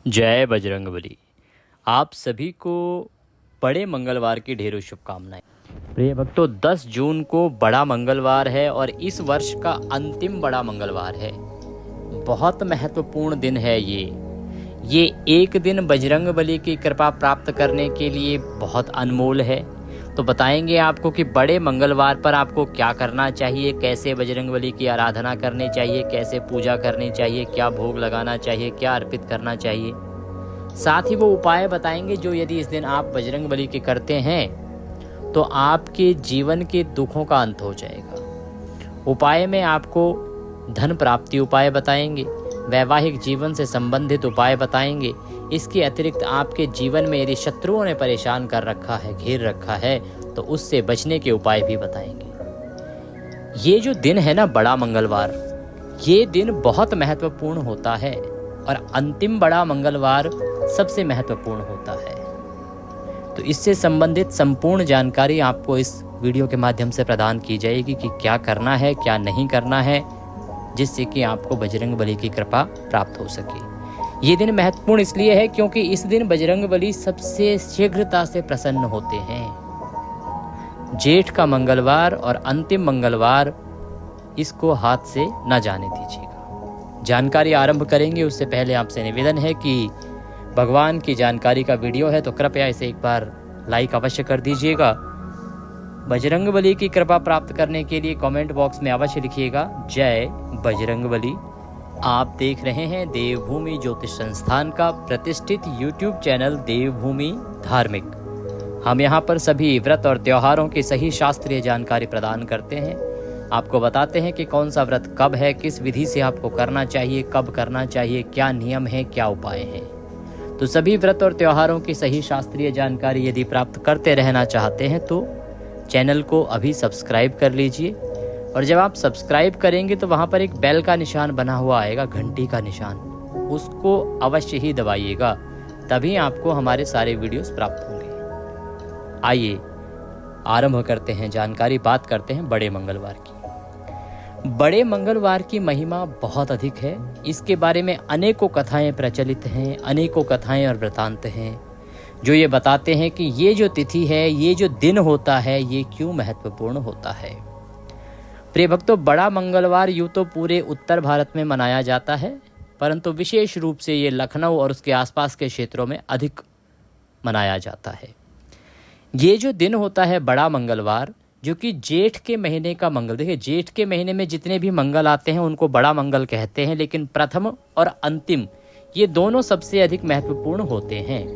जय बजरंगबली। आप सभी को बड़े मंगलवार की ढेरों शुभकामनाएं। प्रिय भक्तों, 10 जून को बड़ा मंगलवार है और इस वर्ष का अंतिम बड़ा मंगलवार है। बहुत महत्वपूर्ण दिन है ये एक दिन बजरंगबली की कृपा प्राप्त करने के लिए बहुत अनमोल है। तो बताएंगे आपको कि बड़े मंगलवार पर आपको क्या करना चाहिए, कैसे बजरंगबली की आराधना करनी चाहिए, कैसे पूजा करनी चाहिए, क्या भोग लगाना चाहिए, क्या अर्पित करना चाहिए। साथ ही वो उपाय बताएंगे जो यदि इस दिन आप बजरंगबली के करते हैं तो आपके जीवन के दुखों का अंत हो जाएगा। उपाय में आपको धन प्राप्ति उपाय बताएंगे, वैवाहिक जीवन से संबंधित उपाय बताएंगे। इसके अतिरिक्त आपके जीवन में यदि शत्रुओं ने परेशान कर रखा है, घेर रखा है, तो उससे बचने के उपाय भी बताएंगे। ये जो दिन है ना, बड़ा मंगलवार, ये दिन बहुत महत्वपूर्ण होता है और अंतिम बड़ा मंगलवार सबसे महत्वपूर्ण होता है। तो इससे संबंधित संपूर्ण जानकारी आपको इस वीडियो के माध्यम से प्रदान की जाएगी कि क्या करना है, क्या नहीं करना है, जिससे कि आपको बजरंगबली की कृपा प्राप्त हो सके। ये दिन महत्वपूर्ण इसलिए है क्योंकि इस दिन बजरंगबली सबसे शीघ्रता से प्रसन्न होते हैं। जेठ का मंगलवार और अंतिम मंगलवार, इसको हाथ से न जाने दीजिएगा। जानकारी आरंभ करेंगे उससे पहले आपसे निवेदन है कि भगवान की जानकारी का वीडियो है तो कृपया इसे एक बार लाइक अवश्य कर दीजिएगा। बजरंगबली की कृपा प्राप्त करने के लिए कमेंट बॉक्स में अवश्य लिखिएगा जय बजरंगबली। आप देख रहे हैं देवभूमि ज्योतिष संस्थान का प्रतिष्ठित यूट्यूब चैनल देवभूमि धार्मिक। हम यहाँ पर सभी व्रत और त्योहारों की सही शास्त्रीय जानकारी प्रदान करते हैं। आपको बताते हैं कि कौन सा व्रत कब है, किस विधि से आपको करना चाहिए, कब करना चाहिए, क्या नियम है, क्या उपाय हैं। तो सभी व्रत और त्योहारों की सही शास्त्रीय जानकारी यदि प्राप्त करते रहना चाहते हैं तो चैनल को अभी सब्सक्राइब कर लीजिए। और जब आप सब्सक्राइब करेंगे तो वहाँ पर एक बेल का निशान बना हुआ आएगा, घंटी का निशान, उसको अवश्य ही दबाइएगा, तभी आपको हमारे सारे वीडियोस प्राप्त होंगे। आइए आरंभ करते हैं जानकारी, बात करते हैं बड़े मंगलवार की। बड़े मंगलवार की महिमा बहुत अधिक है। इसके बारे में अनेकों कथाएं प्रचलित हैं, अनेकों कथाएं और वृतांत हैं जो ये बताते हैं कि ये जो तिथि है, ये जो दिन होता है, ये क्यों महत्वपूर्ण होता है। प्रिय भक्तों, बड़ा मंगलवार यूं तो पूरे उत्तर भारत में मनाया जाता है, परंतु विशेष रूप से ये लखनऊ और उसके आसपास के क्षेत्रों में अधिक मनाया जाता है। ये जो दिन होता है बड़ा मंगलवार, जो कि जेठ के महीने का मंगल, देखिए जेठ के महीने में जितने भी मंगल आते हैं उनको बड़ा मंगल कहते हैं, लेकिन प्रथम और अंतिम ये दोनों सबसे अधिक महत्वपूर्ण होते हैं।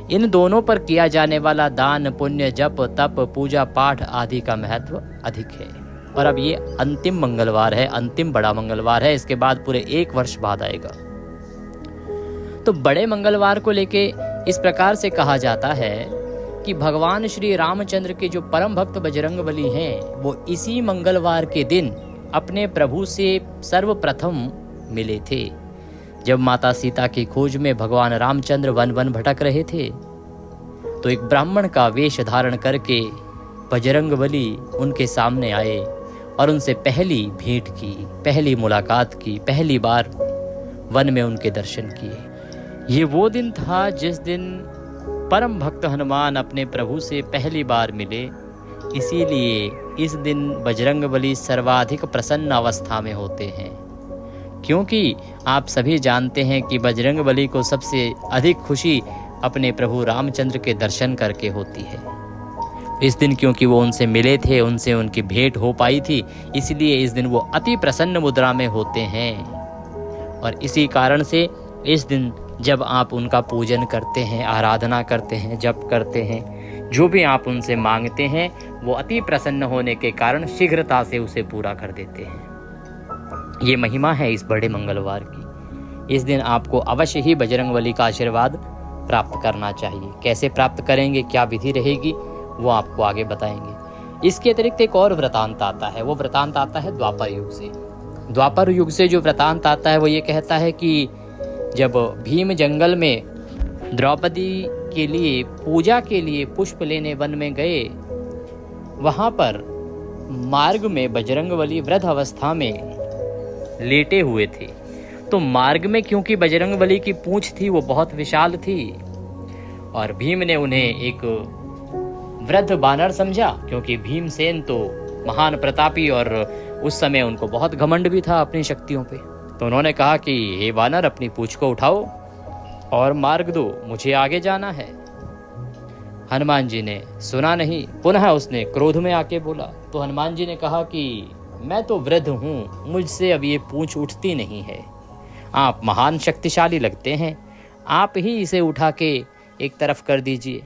इन दोनों पर किया जाने वाला दान, पुण्य, जप, तप, पूजा पाठ आदि का महत्व अधिक है। और अब ये अंतिम मंगलवार है, अंतिम बड़ा मंगलवार है, इसके बाद पूरे 1 वर्ष बाद आएगा। तो बड़े मंगलवार को लेके इस प्रकार से कहा जाता है कि भगवान श्री रामचंद्र के जो परम भक्त बजरंगबली हैं, वो इसी मंगलवार के दिन अपने प्रभु से सर्वप्रथम मिले थे। जब माता सीता की खोज में भगवान रामचंद्र वन वन भटक रहे थे तो एक ब्राह्मण का वेश धारण करके बजरंगबली उनके सामने आए और उनसे पहली भेंट की, पहली मुलाकात की, पहली बार वन में उनके दर्शन किए। ये वो दिन था जिस दिन परम भक्त हनुमान अपने प्रभु से पहली बार मिले। इसीलिए इस दिन बजरंगबली सर्वाधिक प्रसन्न अवस्था में होते हैं, क्योंकि आप सभी जानते हैं कि बजरंगबली को सबसे अधिक खुशी अपने प्रभु रामचंद्र के दर्शन करके होती है। इस दिन क्योंकि वो उनसे मिले थे, उनसे उनकी भेंट हो पाई थी, इसलिए इस दिन वो अति प्रसन्न मुद्रा में होते हैं। और इसी कारण से इस दिन जब आप उनका पूजन करते हैं, आराधना करते हैं, जप करते हैं, जो भी आप उनसे मांगते हैं, वो अति प्रसन्न होने के कारण शीघ्रता से उसे पूरा कर देते हैं। ये महिमा है इस बड़े मंगलवार की। इस दिन आपको अवश्य ही बजरंगबली का आशीर्वाद प्राप्त करना चाहिए। कैसे प्राप्त करेंगे, क्या विधि रहेगी, वो आपको आगे बताएंगे। इसके अतिरिक्त एक और वृतांत आता है, वो वृतांत आता है द्वापर युग से। द्वापर युग से जो वृतांत आता है वो ये कहता है कि जब भीम जंगल में द्रौपदी के लिए पूजा के लिए पुष्प लेने वन में गए, वहाँ पर मार्ग में बजरंगबली वृद्ध अवस्था में लेटे हुए थे। तो मार्ग में क्योंकि बजरंगबली की पूंछ थी वो बहुत विशाल थी और भीम ने उन्हें एक वृद्ध बानर समझा, क्योंकि भीमसेन तो महान प्रतापी और उस समय उनको बहुत घमंड भी था अपनी शक्तियों पे। तो उन्होंने कहा कि हे बानर, अपनी पूंछ को उठाओ और मार्ग दो, मुझे आगे जाना है। हनुमान जी ने सुना नहीं, पुनः उसने क्रोध में आके बोला। तो हनुमान जी ने कहा कि मैं तो वृद्ध हूँ, मुझसे अब ये पूंछ उठती नहीं है। आप महान शक्तिशाली लगते हैं, आप ही इसे उठा के एक तरफ कर दीजिए।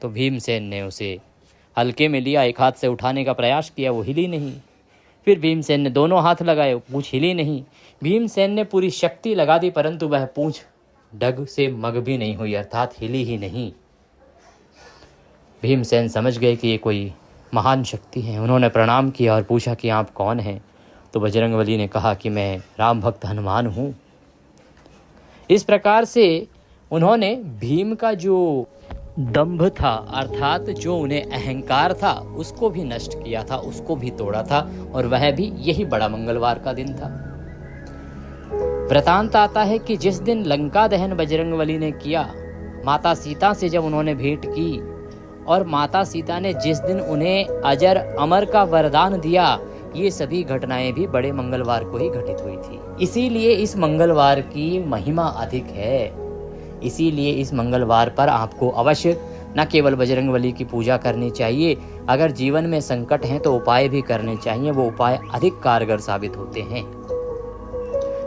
तो भीमसेन ने उसे हल्के में लिया, एक हाथ से उठाने का प्रयास किया, वो हिली नहीं। फिर भीमसेन ने दोनों हाथ लगाए, पूंछ हिली नहीं। भीमसेन ने पूरी शक्ति लगा दी, परंतु वह पूंछ डग से मग भी नहीं हुई, अर्थात हिली ही नहीं। भीमसेन समझ गए कि ये कोई महान शक्ति है। उन्होंने प्रणाम किया और पूछा कि आप कौन हैं? तो बजरंगबली ने कहा कि मैं राम भक्त हनुमान हूँ। इस प्रकार से उन्होंने भीम का जो दंभ था, अर्थात जो उन्हें अहंकार था, उसको भी नष्ट किया था, उसको भी तोड़ा था, और वह भी यही बड़ा मंगलवार का दिन था। वृतांत आता है कि जिस दिन लंका दहन बजरंगबली ने किया, माता सीता से जब उन्होंने भेंट की और माता सीता ने जिस दिन उन्हें अजर अमर का वरदान दिया, ये सभी घटनाएं भी बड़े मंगलवार को ही घटित हुई थी। इसीलिए इस मंगलवार की महिमा अधिक है। इसीलिए इस मंगलवार पर आपको अवश्य न केवल बजरंगबली की पूजा करनी चाहिए, अगर जीवन में संकट हैं तो उपाय भी करने चाहिए, वो उपाय अधिक कारगर साबित होते हैं।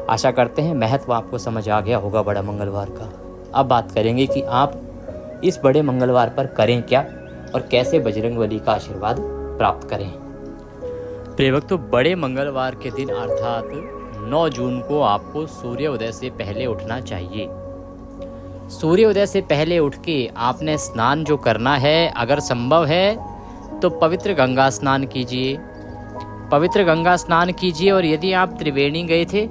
आशा करते हैं महत्व आपको समझ आ गया होगा बड़ा मंगलवार का। अब बात करेंगे कि आप इस बड़े मंगलवार पर करें क्या और कैसे बजरंगबली का आशीर्वाद प्राप्त करें। प्रिय भक्तों, बड़े मंगलवार के दिन अर्थात 9 जून को आपको सूर्योदय से पहले उठना चाहिए। सूर्योदय से पहले उठ के आपने स्नान जो करना है, अगर संभव है तो पवित्र गंगा स्नान कीजिए। पवित्र गंगा स्नान कीजिए, और यदि आप त्रिवेणी गए थे,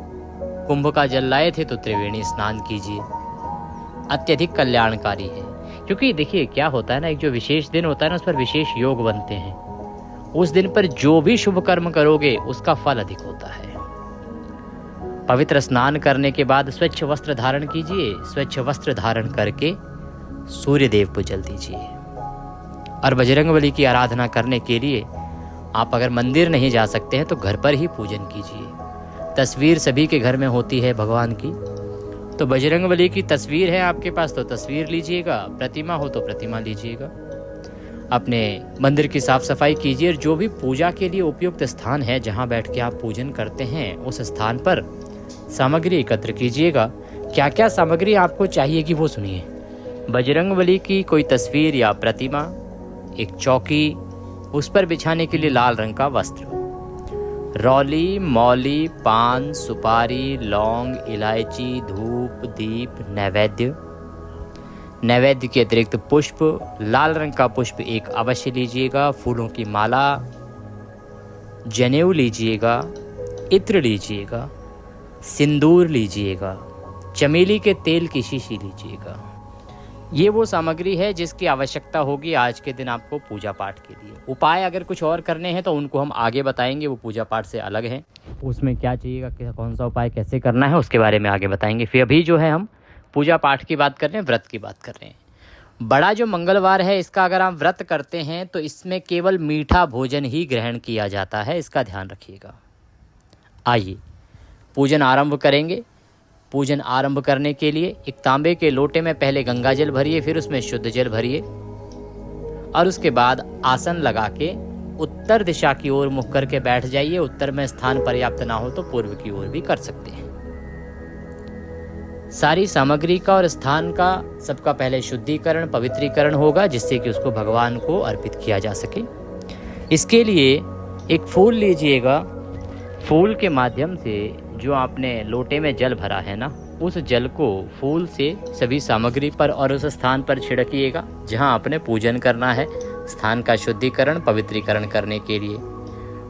कुंभ का जल लाए थे, तो त्रिवेणी स्नान कीजिए। अत्यधिक कल्याणकारी है, क्योंकि देखिए क्या होता है ना, एक जो विशेष दिन होता है ना, उस पर विशेष योग बनते हैं। उस दिन पर जो भी शुभ कर्म करोगे उसका फल अधिक होता है। पवित्र स्नान करने के बाद स्वच्छ वस्त्र धारण कीजिए। स्वच्छ वस्त्र धारण करके सूर्य देव को जल दीजिए। और बजरंगबली की आराधना करने के लिए आप अगर मंदिर नहीं जा सकते हैं तो घर पर ही पूजन कीजिए। तस्वीर सभी के घर में होती है भगवान की, तो बजरंगबली की तस्वीर है आपके पास तो तस्वीर लीजिएगा, प्रतिमा हो तो प्रतिमा लीजिएगा। अपने मंदिर की साफ सफाई कीजिए, और जो भी पूजा के लिए उपयुक्त स्थान है जहाँ बैठ के आप पूजन करते हैं, उस स्थान पर सामग्री एकत्र कीजिएगा। क्या क्या सामग्री आपको चाहिए कि वो सुनिए। बजरंगबली की कोई तस्वीर या प्रतिमा, एक चौकी, उस पर बिछाने के लिए लाल रंग का वस्त्र, रौली, मौली, पान, सुपारी, लौंग, इलायची, धूप, दीप, नैवेद्य। नैवेद्य के अतिरिक्त पुष्प, लाल रंग का पुष्प एक अवश्य लीजिएगा, फूलों की माला, जनेऊ लीजिएगा, इत्र लीजिएगा, सिंदूर लीजिएगा, चमेली के तेल की शीशी लीजिएगा। ये वो सामग्री है जिसकी आवश्यकता होगी आज के दिन आपको पूजा पाठ के लिए। उपाय अगर कुछ और करने हैं तो उनको हम आगे बताएंगे, वो पूजा पाठ से अलग हैं। उसमें क्या चाहिएगा, कौन सा उपाय कैसे करना है, उसके बारे में आगे बताएंगे। फिर अभी जो है हम पूजा पाठ की बात कर रहे हैं, व्रत की बात कर रहे हैं। बड़ा जो मंगलवार है, इसका अगर आप व्रत करते हैं तो इसमें केवल मीठा भोजन ही ग्रहण किया जाता है, इसका ध्यान रखिएगा। आइए पूजन आरंभ करेंगे। पूजन आरंभ करने के लिए एक तांबे के लोटे में पहले गंगा जल भरिए, फिर उसमें शुद्ध जल भरिए, और उसके बाद आसन लगा के उत्तर दिशा की ओर मुख करके बैठ जाइए। उत्तर में स्थान पर्याप्त ना हो तो पूर्व की ओर भी कर सकते हैं। सारी सामग्री का और स्थान का सबका पहले शुद्धिकरण, पवित्रीकरण होगा, जिससे कि उसको भगवान को अर्पित किया जा सके। इसके लिए एक फूल लीजिएगा। फूल के माध्यम से जो आपने लोटे में जल भरा है ना, उस जल को फूल से सभी सामग्री पर और उस स्थान पर छिड़किएगा जहां आपने पूजन करना है। स्थान का शुद्धिकरण, पवित्रीकरण करने के लिए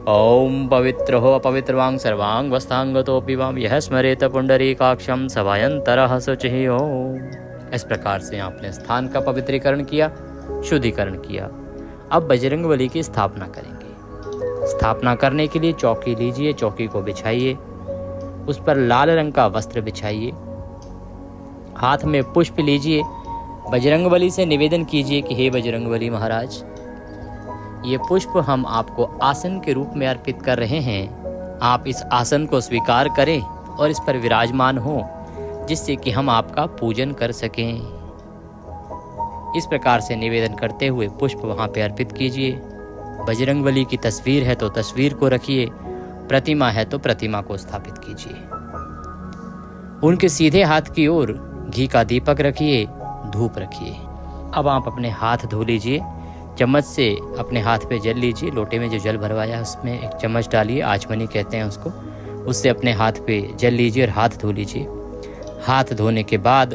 ओम पवित्र हो अपवित्रवांग सर्वांग वस्तांगतोपि वाम यह स्मरेत पुंडरीकाक्षम सभायंतरः शुचिः ओम। इस प्रकार से आपने स्थान का पवित्रीकरण किया, शुद्धिकरण किया। अब बजरंगबली की स्थापना करेंगे। स्थापना करने के लिए चौकी लीजिए, चौकी को बिछाइए, उस पर लाल रंग का वस्त्र बिछाइए, हाथ में पुष्प लीजिए, बजरंगबली से निवेदन कीजिए कि हे बजरंगबली महाराज, ये पुष्प हम आपको आसन के रूप में अर्पित कर रहे हैं। आप इस आसन को स्वीकार करें और इस पर विराजमान हो, जिससे कि हम आपका पूजन कर सकें। इस प्रकार से निवेदन करते हुए पुष्प वहाँ पे अर्पित कीजिए। बजरंगबली की तस्वीर है तो तस्वीर को रखिए, प्रतिमा है तो प्रतिमा को स्थापित कीजिए। उनके सीधे हाथ की ओर घी का दीपक रखिए, धूप रखिए। अब आप अपने हाथ धो लीजिए, चम्मच से अपने हाथ पे जल लीजिए। लोटे में जो जल भरवाया है उसमें एक चम्मच डालिए, आचमनी कहते हैं उसको, उससे अपने हाथ पे जल लीजिए और हाथ धो लीजिए। हाथ धोने के बाद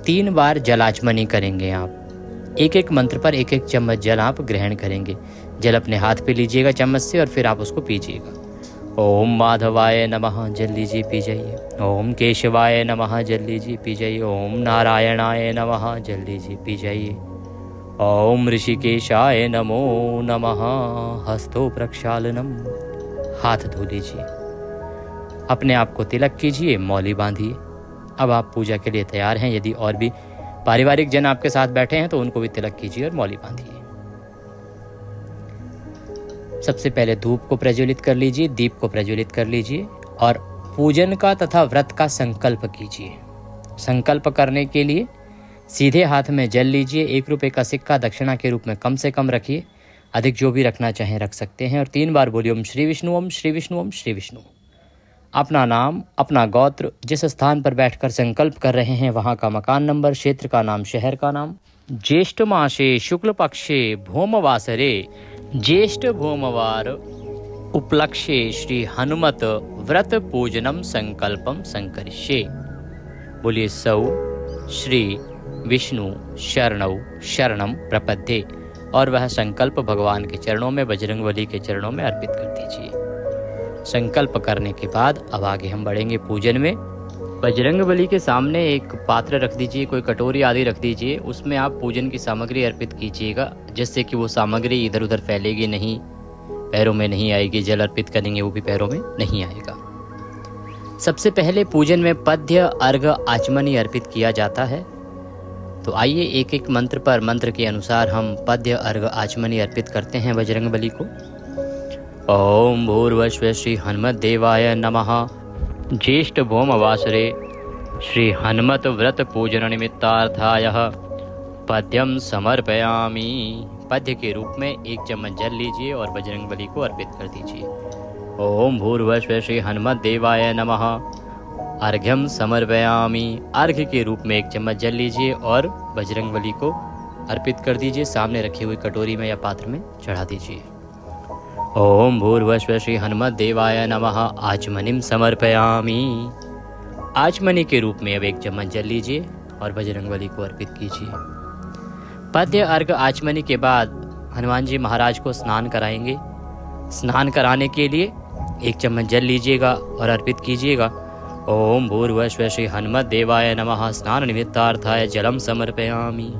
3 बार जलाचमनी करेंगे आप। एक एक मंत्र पर एक एक चम्मच जल आप ग्रहण करेंगे। जल अपने हाथ पे लीजिएगा चम्मच से और फिर आप उसको पीजिएगा। ओम माधवाय नमः, जल लीजिए, पी जाइए। ओम केशवाय नमः, जल लीजिए, पी जाइए। ओम नारायणाय नमः, जल लीजिए, पी जाइए। ओम ऋषिकेशाय नमो नमः, हस्तो प्रक्षालनम, हाथ धो लीजिए। अपने आप को तिलक कीजिए, मौली बांधिए। अब आप पूजा के लिए तैयार हैं। यदि और भी पारिवारिक जन आपके साथ बैठे हैं तो उनको भी तिलक कीजिए और मौली बांधिए। सबसे पहले धूप को प्रज्वलित कर लीजिए, दीप को प्रज्वलित कर लीजिए और पूजन का तथा व्रत का संकल्प कीजिए। संकल्प करने के लिए सीधे हाथ में जल लीजिए। 1 रुपये का सिक्का दक्षिणा के रूप में कम से कम रखिए, अधिक जो भी रखना चाहें रख सकते हैं। और 3 बार बोलिए ओम श्री विष्णु, ओम श्री विष्णु, ओम श्री विष्णु। अपना नाम, अपना गोत्र, जिस स्थान पर बैठकर संकल्प कर रहे हैं वहाँ का मकान नंबर, क्षेत्र का नाम, शहर का नाम। ज्येष्ठ मासे शुक्ल पक्षे भौमवासरे, ज्येष्ठ भौमवार उपलक्ष्ये श्री हनुमत व्रत पूजनम संकल्पम संकरिष्ये। बोलिए सौ श्री विष्णु शरणौ शरणम प्रपद्ये, और वह संकल्प भगवान के चरणों में, बजरंगबली के चरणों में अर्पित कर दीजिए। संकल्प करने के बाद अब आगे हम बढ़ेंगे पूजन में। बजरंगबली के सामने एक पात्र रख दीजिए, कोई कटोरी आदि रख दीजिए, उसमें आप पूजन की सामग्री अर्पित कीजिएगा, जिससे कि वो सामग्री इधर उधर फैलेगी नहीं, पैरों में नहीं आएगी। जल अर्पित करेंगे वो भी पैरों में नहीं आएगा। सबसे पहले पूजन में पद्य, अर्घ, आचमनी अर्पित किया जाता है। तो आइए एक एक मंत्र पर, मंत्र के अनुसार हम पद्य, अर्घ, आचमनी अर्पित करते हैं बजरंगबली को। ओम भूर्भुवः श्री हनुमत देवाय नमः। ज्येष्ठ भौमवासरे श्री हनुमत व्रत पूजन निमित्तार्थाय पद्यम समर्पयामि। पद्य के रूप में 1 चम्मच जल लीजिए और बजरंगबली को अर्पित कर दीजिए। ओम भूर्भुवः श्री हनुमत देवाय नमः। अर्घ्यम समर्पयामि। अर्घ्य के रूप में 1 चम्मच जल लीजिए और बजरंगबली को अर्पित कर दीजिए। सामने रखी हुई कटोरी में या पात्र में चढ़ा दीजिए। ओम भूर्भुवः श्री हनुमत देवाय नमः। आचमनीम समर्पयामि। आचमनी के रूप में अब 1 चम्मच जल लीजिए और बजरंगबली को अर्पित कीजिए। पद्य, अर्घ, आचमनी के बाद हनुमान जी महाराज को स्नान कराएंगे। स्नान कराने के लिए 1 चम्मच जल लीजिएगा और अर्पित कीजिएगा। ओम भूर्भुवः श्री हनुमत देवाय नमः। स्नान निमित्तार्थाय जलम समर्पयामि।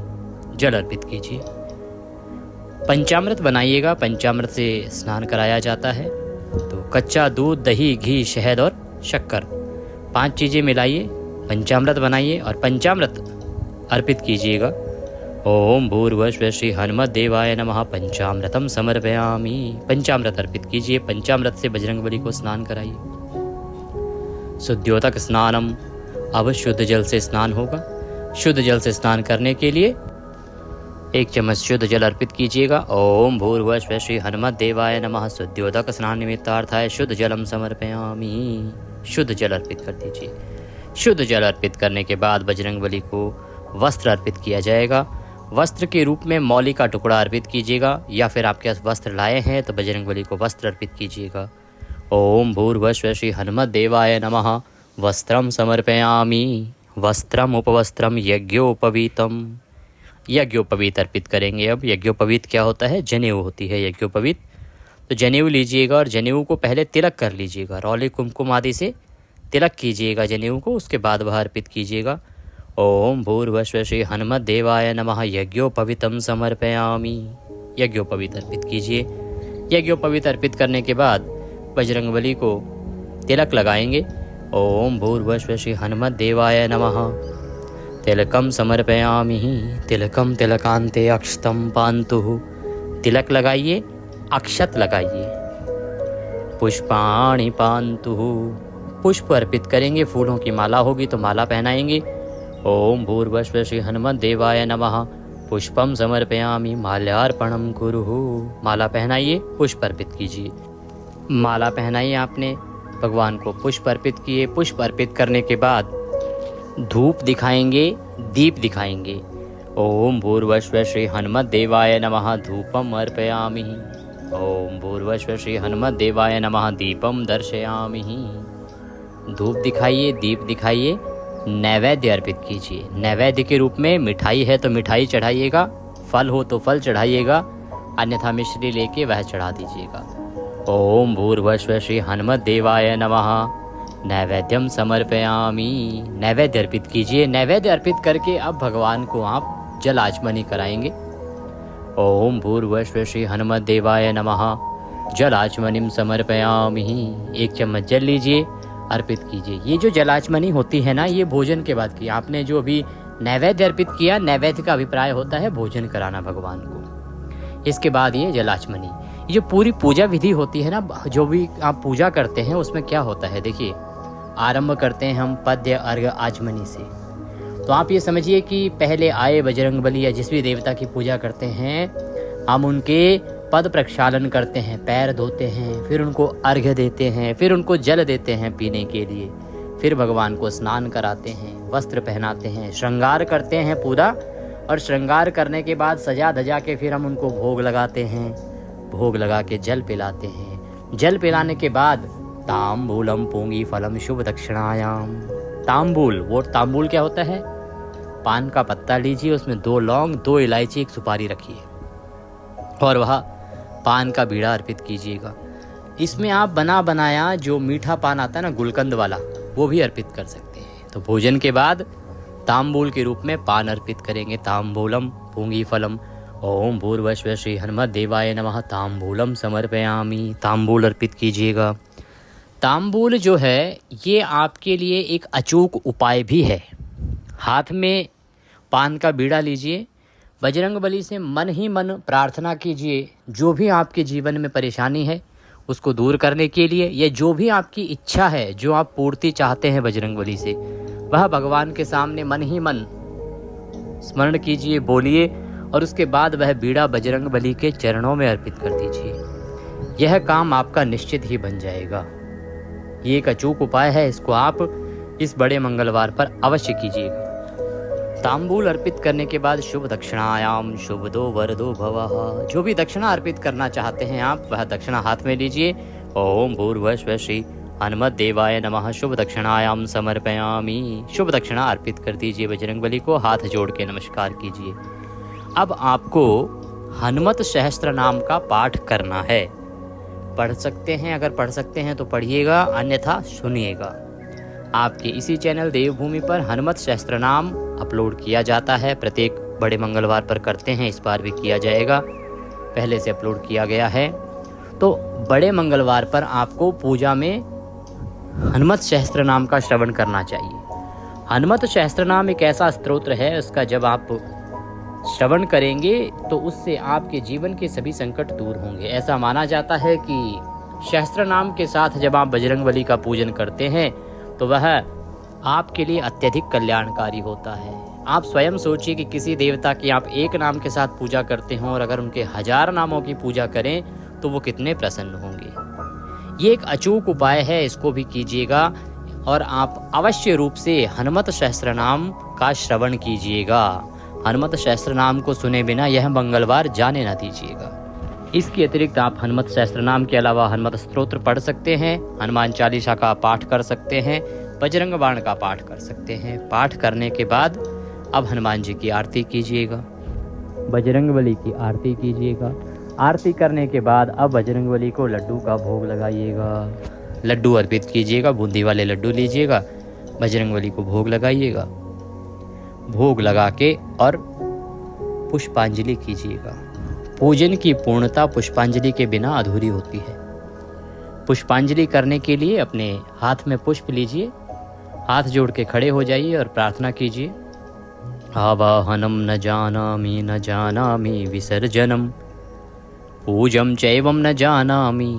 जल अर्पित कीजिए। पंचामृत बनाइएगा, पंचामृत से स्नान कराया जाता है। तो कच्चा दूध, दही, घी, शहद और शक्कर, 5 चीज़ें मिलाइए, पंचामृत बनाइए और पंचामृत अर्पित कीजिएगा। ओम भूर्भुवः श्री हनुमत देवाय नमः। पंचामृतम समर्पयामि। पंचामृत अर्पित कीजिए। पंचामृत से बजरंगबली को स्नान कराइए। शुद्ध्योदक स्नानम। अब शुद्ध जल से स्नान होगा। शुद्ध जल से स्नान करने के लिए 1 चम्मच शुद्ध जल अर्पित कीजिएगा। ओम भूर्भुवः श्री हनुमत देवाय नमः। शुद्ध्योदक स्नान निमित्तार्थाय शुद्ध जलम समर्पयामि। शुद्ध जल अर्पित कर दीजिए। शुद्ध जल अर्पित करने के बाद बजरंगबली को वस्त्र अर्पित किया जाएगा। वस्त्र के रूप में मौली का टुकड़ा अर्पित कीजिएगा, या फिर आपके पास वस्त्र लाए हैं तो बजरंगबली को वस्त्र अर्पित कीजिएगा। ओम भूर्भुवः श्री हनुमत देवाय नमः। वस्त्रम समर्पयामि। वस्त्रम उपवस्त्रम यज्ञोपवीतम। यज्ञोपवीत अर्पित करेंगे। अब यज्ञोपवीत क्या होता है? जनेऊ होती है यज्ञोपवीत। तो जनेऊ लीजिएगा और जनेऊ को पहले तिलक कर लीजिएगा, रौले कुमकुम आदि से तिलक कीजिएगा जनेऊ को, उसके बाद वह अर्पित कीजिएगा। ओम भूर्भुवः श्री हनुमत देवाय नमः। यज्ञोपवीतम समर्पयामि। यज्ञोपवीत अर्पित कीजिए। यज्ञोपवीत अर्पित करने के बाद बजरंगबली को तिलक लगाएंगे। ओम भूर्भुवः श्री हनुमद्देवाय नमः। तिलकम समर्पयामि, तिलकम तिलकांते अक्षतम पान्तु। तिलक लगाइए, अक्षत लगाइए। पुष्पाणि पान्तु, पुष्प अर्पित करेंगे, फूलों की माला होगी तो माला पहनाएंगे। ओम भूर्भुवः श्री हनुमद्देवाय नमः। पुष्पम समर्पयामि, माल्यार्पणम कुरुः। माला पहनाइए, पुष्प अर्पित कीजिए। माला पहनाइए आपने, भगवान को पुष्प अर्पित किए। पुष्प अर्पित करने के बाद धूप दिखाएंगे, दीप दिखाएंगे। ओम भूर्भुवः श्री हनुमद्देवाय नमः। धूपम अर्पयामि। ओम भूर्भुवः श्री हनुमद्देवाय नमः। दीपम दर्शयामि। धूप दिखाइए, दीप दिखाइए, नैवेद्य अर्पित कीजिए। नैवेद्य के रूप में मिठाई है तो मिठाई चढ़ाइएगा, फल हो तो फल चढ़ाइएगा, अन्यथा मिश्री लेके वह चढ़ा दीजिएगा। ओम भूर्भुवः श्री हनुमद्देवाय नमः। नैवेद्यम समर्पयामि, नैवेद्य अर्पित कीजिए। नैवेद्य अर्पित करके अब भगवान को आप जल आचमनी कराएंगे। ओम भूर्भुवः श्री हनुमद्देवाय नमः। जल आचमनिम समर्पयामि। एक चम्मच जल लीजिए, अर्पित कीजिए। ये जो जलाचमनी होती है ना, ये भोजन के बाद की। आपने जो अभी नैवेद्य अर्पित किया, नैवेद्य का अभिप्राय होता है भोजन कराना भगवान को। इसके बाद ये जलाचमनी, ये जो पूरी पूजा विधि होती है ना, जो भी आप पूजा करते हैं उसमें क्या होता है, देखिए आरंभ करते हैं हम पद्य अर्घ आचमनी से। तो आप ये समझिए कि पहले आए बजरंगबली या जिस भी देवता की पूजा करते हैं, हम उनके पद प्रक्षालन करते हैं, पैर धोते हैं, फिर उनको अर्घ्य देते हैं, फिर उनको जल देते हैं पीने के लिए, फिर भगवान को स्नान कराते हैं, वस्त्र पहनाते हैं, श्रृंगार करते हैं पूरा। और श्रृंगार करने के बाद सजा धजा के फिर हम उनको भोग लगाते हैं। भोग लगा के जल पिलाते हैं। जल पिलाने के बाद तांबूलम पूंगी फलम शुभ दक्षिणायाम। तांबूल, वो तांबूल क्या होता है, पान का पत्ता लीजिए, उसमें 2 लौंग, 2 इलायची, 1 सुपारी रखिए और वह पान का बीड़ा अर्पित कीजिएगा। इसमें आप बना बनाया जो मीठा पान आता है ना, गुलकंद वाला, वो भी अर्पित कर सकते हैं। तो भोजन के बाद तांबूल के रूप में पान अर्पित करेंगे। तांबूलम पूंगी फलम। ओम भूर्भुवः श्री हनुमद्देवाय नमः। तांबूलम समर्पयामि, तांबूल अर्पित कीजिएगा। तांबूल जो है ये आपके लिए एक अचूक उपाय भी है। हाथ में पान का बीड़ा लीजिए, बजरंगबली से मन ही मन प्रार्थना कीजिए, जो भी आपके जीवन में परेशानी है उसको दूर करने के लिए, या जो भी आपकी इच्छा है, जो आप पूर्ति चाहते हैं बजरंगबली से, वह भगवान के सामने मन ही मन स्मरण कीजिए, बोलिए, और उसके बाद वह बीड़ा बजरंगबली के चरणों में अर्पित कर दीजिए। यह काम आपका निश्चित ही बन जाएगा। ये एक अचूक उपाय है, इसको आप इस बड़े मंगलवार पर अवश्य कीजिएगा। तांबूल अर्पित करने के बाद शुभ दक्षिणायाम शुभदो वरदो भवः। जो भी दक्षिणा अर्पित करना चाहते हैं आप, वह दक्षिणा हाथ में लीजिए। ओम भूर्भुवः श्री हनुमद्देवाय नमः। शुभ दक्षिणायाम समर्पयामि। शुभ दक्षिणा अर्पित कर दीजिए बजरंगबली को, हाथ जोड़ के नमस्कार कीजिए। अब आपको हनुमत सहस्त्र नाम का पाठ करना है। पढ़ सकते हैं, अगर पढ़ सकते हैं तो पढ़िएगा, अन्यथा सुनिएगा। आपके इसी चैनल देवभूमि पर हनुमत सहस्त्र नाम अपलोड किया जाता है। प्रत्येक बड़े मंगलवार पर करते हैं, इस बार भी किया जाएगा, पहले से अपलोड किया गया है। तो बड़े मंगलवार पर आपको पूजा में हनुमत सहस्त्र नाम का श्रवण करना चाहिए। हनुमत सहस्त्र नाम एक ऐसा स्तोत्र है, उसका जब आप श्रवण करेंगे तो उससे आपके जीवन के सभी संकट दूर होंगे। ऐसा माना जाता है कि सहस्त्र नाम के साथ जब आप बजरंगबली का पूजन करते हैं तो वह आपके लिए अत्यधिक कल्याणकारी होता है। आप स्वयं सोचिए कि किसी देवता की आप एक नाम के साथ पूजा करते हों और अगर उनके 1000 नामों की पूजा करें तो वो कितने प्रसन्न होंगे। ये एक अचूक उपाय है, इसको भी कीजिएगा और आप अवश्य रूप से हनुमत सहस्त्र नाम का श्रवण कीजिएगा। हनुमत सहस्त्र नाम को सुने बिना यह मंगलवार जाने न दीजिएगा। इसके अतिरिक्त आप हनुमत सहस्त्र नाम के अलावा हनुमत स्तोत्र पढ़ सकते हैं, हनुमान चालीसा का पाठ कर सकते हैं, बजरंग बाण का पाठ कर सकते हैं। पाठ करने के बाद अब हनुमान जी की आरती कीजिएगा, बजरंगबली की आरती कीजिएगा। आरती करने के बाद अब बजरंगबली को लड्डू का भोग लगाइएगा, लड्डू अर्पित कीजिएगा, बूंदी वाले लड्डू लीजिएगा, बजरंगबली को भोग लगाइएगा। भोग लगा के और पुष्पांजलि कीजिएगा। पूजन की पूर्णता पुष्पांजलि के बिना अधूरी होती है। पुष्पांजलि करने के लिए अपने हाथ में पुष्प लीजिए, हाथ जोड़ के खड़े हो जाइए और प्रार्थना कीजिए। आवाहनम न जानामि विसर्जनम, पूजम चैवम न जानामि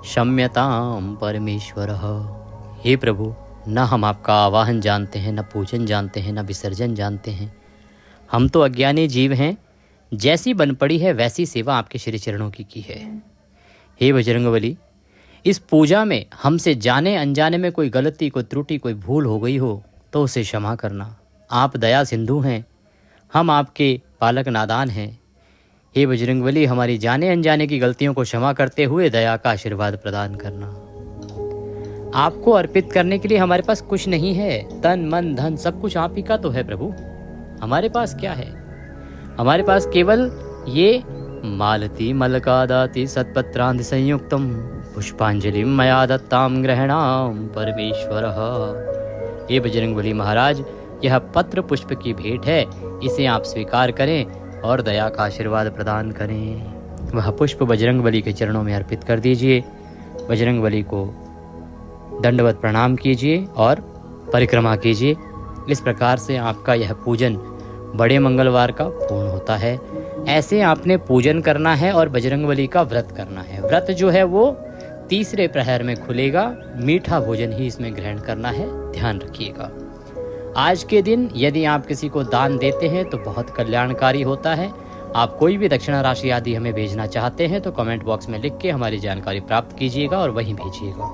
क्षम्यताम परमेश्वरः। हे प्रभु, न हम आपका आवाहन जानते हैं, न पूजन जानते हैं, न विसर्जन जानते हैं। हम तो अज्ञानी जीव हैं, जैसी बन पड़ी है वैसी सेवा आपके श्री चरणों की है। हे बजरंगबली, इस पूजा में हमसे जाने अनजाने में कोई गलती, कोई त्रुटि, कोई भूल हो गई हो तो उसे क्षमा करना। आप दया सिंधु हैं, हम आपके पालक नादान हैं। हे बजरंगबली, हमारी जाने अनजाने की गलतियों को क्षमा करते हुए दया का आशीर्वाद प्रदान करना। आपको अर्पित करने के लिए हमारे पास कुछ नहीं है, तन मन धन सब कुछ आप ही का तो है प्रभु। हमारे पास क्या है? हमारे पास केवल ये मालती मलकादाति सत्पत्रांधि संयुक्तम पुष्पांजलि मया दत्ताम ग्रहणाम परमेश्वरः। ये बजरंगबली महाराज, यह पत्र पुष्प की भेंट है, इसे आप स्वीकार करें और दया का आशीर्वाद प्रदान करें। वह पुष्प बजरंगबली के चरणों में अर्पित कर दीजिए। बजरंगबली को दंडवत प्रणाम कीजिए और परिक्रमा कीजिए। इस प्रकार से आपका यह पूजन बड़े मंगलवार का पूर्ण होता है। ऐसे आपने पूजन करना है और बजरंगबली का व्रत करना है। व्रत जो है वो तीसरे प्रहर में खुलेगा। मीठा भोजन ही इसमें ग्रहण करना है, ध्यान रखिएगा। आज के दिन यदि आप किसी को दान देते हैं तो बहुत कल्याणकारी होता है। आप कोई भी दक्षिणा राशि आदि हमें भेजना चाहते हैं तो कमेंट बॉक्स में लिख के हमारी जानकारी प्राप्त कीजिएगा और वहीं भेजिएगा।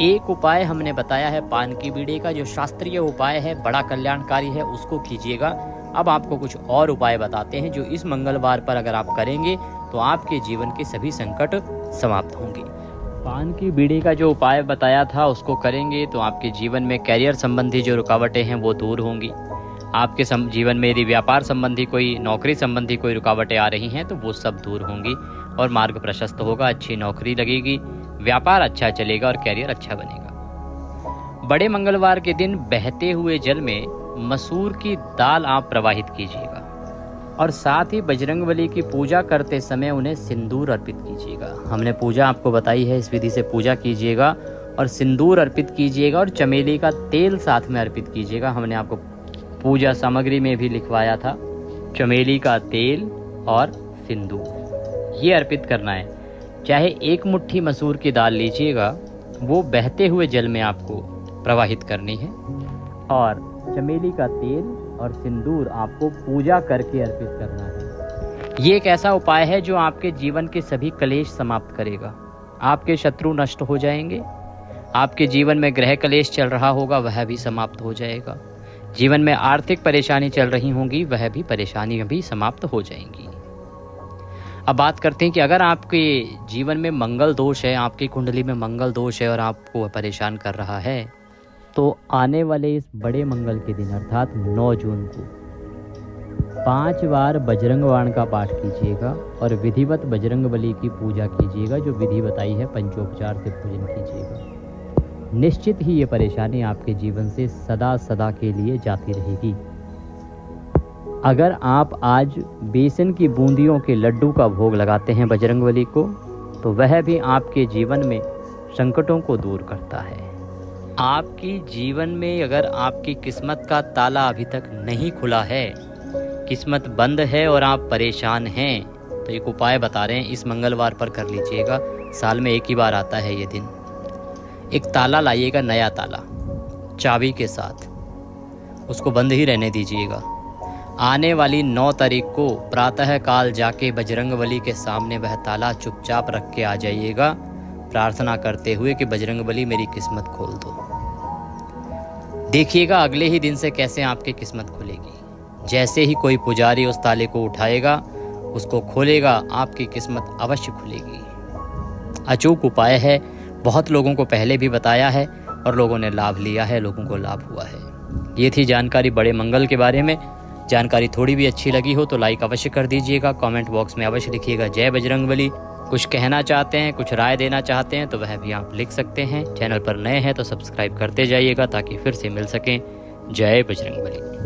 एक उपाय हमने बताया है पान की बीड़ी का, जो शास्त्रीय उपाय है, बड़ा कल्याणकारी है, उसको कीजिएगा। अब आपको कुछ और उपाय बताते हैं जो इस मंगलवार पर अगर आप करेंगे तो आपके जीवन के सभी संकट समाप्त होंगे। पान की बीड़ी का जो उपाय बताया था उसको करेंगे तो आपके जीवन में कैरियर संबंधी जो रुकावटें हैं वो दूर होंगी। आपके जीवन में यदि व्यापार संबंधी कोई, नौकरी संबंधी कोई रुकावटें आ रही हैं तो वो सब दूर होंगी और मार्ग प्रशस्त होगा। अच्छी नौकरी लगेगी, व्यापार अच्छा चलेगा और कैरियर अच्छा बनेगा। बड़े मंगलवार के दिन बहते हुए जल में मसूर की दाल आप प्रवाहित कीजिएगा और साथ ही बजरंगबली की पूजा करते समय उन्हें सिंदूर अर्पित कीजिएगा। हमने पूजा आपको बताई है, इस विधि से पूजा कीजिएगा और सिंदूर अर्पित कीजिएगा और चमेली का तेल साथ में अर्पित कीजिएगा। हमने आपको पूजा सामग्री में भी लिखवाया था, चमेली का तेल और सिंदूर ये अर्पित करना है। चाहे एक मुट्ठी मसूर की दाल लीजिएगा, वो बहते हुए जल में आपको प्रवाहित करनी है और चमेली का तेल और सिंदूर आपको पूजा करके अर्पित करना है। ये एक ऐसा उपाय है जो आपके जीवन के सभी कलेश समाप्त करेगा। आपके शत्रु नष्ट हो जाएंगे, आपके जीवन में ग्रह कलेश चल रहा होगा वह भी समाप्त हो जाएगा, जीवन में आर्थिक परेशानी चल रही होंगी वह भी परेशानी भी समाप्त हो जाएंगी। अब बात करते हैं कि अगर आपके जीवन में मंगल दोष है, आपकी कुंडली में मंगल दोष है और आपको परेशान कर रहा है, तो आने वाले इस बड़े मंगल के दिन अर्थात 9 जून को 5 बार बजरंग बाण का पाठ कीजिएगा और विधिवत बजरंगबली की पूजा कीजिएगा। जो विधि बताई है पंचोपचार से पूजन कीजिएगा। निश्चित ही ये परेशानी आपके जीवन से सदा सदा के लिए जाती रहेगी। अगर आप आज बेसन की बूंदियों के लड्डू का भोग लगाते हैं बजरंगबली को, तो वह भी आपके जीवन में संकटों को दूर करता है। आपकी जीवन में अगर आपकी किस्मत का ताला अभी तक नहीं खुला है, किस्मत बंद है और आप परेशान हैं, तो एक उपाय बता रहे हैं, इस मंगलवार पर कर लीजिएगा। साल में एक ही बार आता है ये दिन। एक ताला लाइएगा, नया ताला चाबी के साथ, उसको बंद ही रहने दीजिएगा। आने वाली 9 तारीख को प्रातः काल जाके बजरंगबली के सामने वह ताला चुपचाप रख के आ जाइएगा, प्रार्थना करते हुए कि बजरंगबली मेरी किस्मत खोल दो। देखिएगा अगले ही दिन से कैसे आपकी किस्मत खुलेगी। जैसे ही कोई पुजारी उस ताले को उठाएगा, उसको खोलेगा, आपकी किस्मत अवश्य खुलेगी। अचूक उपाय है, बहुत लोगों को पहले भी बताया है और लोगों ने लाभ लिया है, लोगों को लाभ हुआ है। ये थी जानकारी बड़े मंगल के बारे में। जानकारी थोड़ी भी अच्छी लगी हो तो लाइक अवश्य कर दीजिएगा, कमेंट बॉक्स में अवश्य लिखिएगा जय बजरंगबली। कुछ कहना चाहते हैं, कुछ राय देना चाहते हैं तो वह भी आप लिख सकते हैं। चैनल पर नए हैं तो सब्सक्राइब करते जाइएगा ताकि फिर से मिल सकें। जय बजरंगबली।